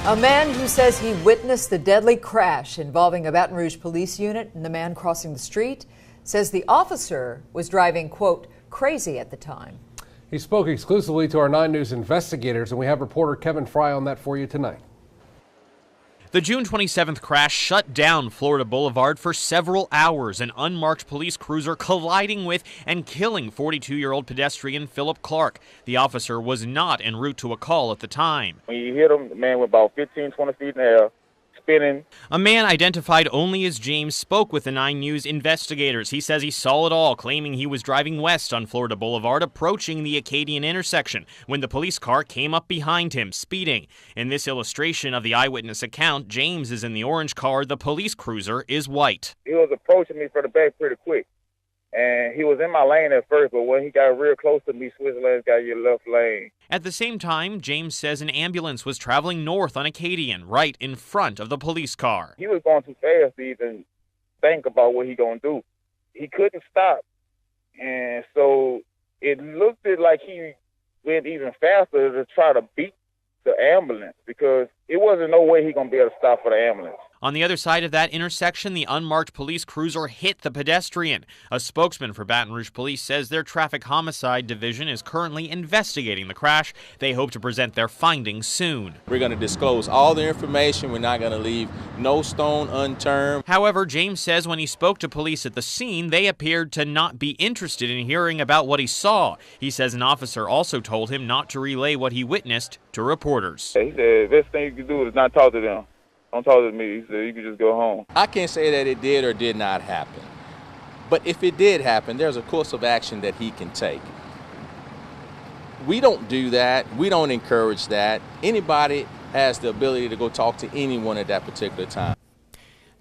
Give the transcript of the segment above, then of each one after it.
A man who says he witnessed the deadly crash involving a Baton Rouge police unit and the man crossing the street says the officer was driving, quote, crazy at the time. He spoke exclusively to our 9 News investigators, and we have reporter Kevin Frey on that for you tonight. The June 27th crash shut down Florida Boulevard for several hours, an unmarked police cruiser colliding with and killing 42-year-old pedestrian Philip Clark. The officer was not en route to a call at the time. When you hit him, the man went about 15, 20 feet in the air, spinning. A man identified only as James spoke with the 9 News investigators. He says he saw it all, claiming he was driving west on Florida Boulevard, approaching the Acadian intersection, when the police car came up behind him, speeding. In this illustration of the eyewitness account, James is in the orange car, the police cruiser is white. He was approaching me from the back pretty quick, and he was in my lane at first, but when he got real close to me, switched lanes, got your left lane. At the same time, James says an ambulance was traveling north on Acadian, right in front of the police car. He was going too fast to even think about what he gonna do. He couldn't stop, and so it looked like he went even faster to try to beat the ambulance, because it wasn't no way he gonna be able to stop for the ambulance. On the other side of that intersection, the unmarked police cruiser hit the pedestrian. A spokesman for Baton Rouge Police says their traffic homicide division is currently investigating the crash. They hope to present their findings soon. We're going to disclose all the information. We're not going to leave no stone unturned. However, James says when he spoke to police at the scene, they appeared to not be interested in hearing about what he saw. He says an officer also told him not to relay what he witnessed to reporters. He said, best thing you can do is not talk to them. Don't talk to me. He said, you can just go home. I can't say that it did or did not happen. But if it did happen, there's a course of action that he can take. We don't do that. We don't encourage that. Anybody has the ability to go talk to anyone at that particular time.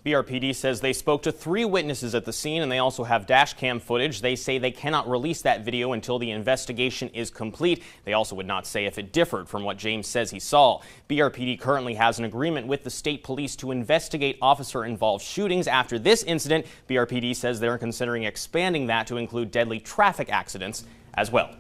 BRPD says they spoke to 3 witnesses at the scene, and they also have dash cam footage. They say they cannot release that video until the investigation is complete. They also would not say if it differed from what James says he saw. BRPD currently has an agreement with the state police to investigate officer-involved shootings after this incident. BRPD says they're considering expanding that to include deadly traffic accidents as well.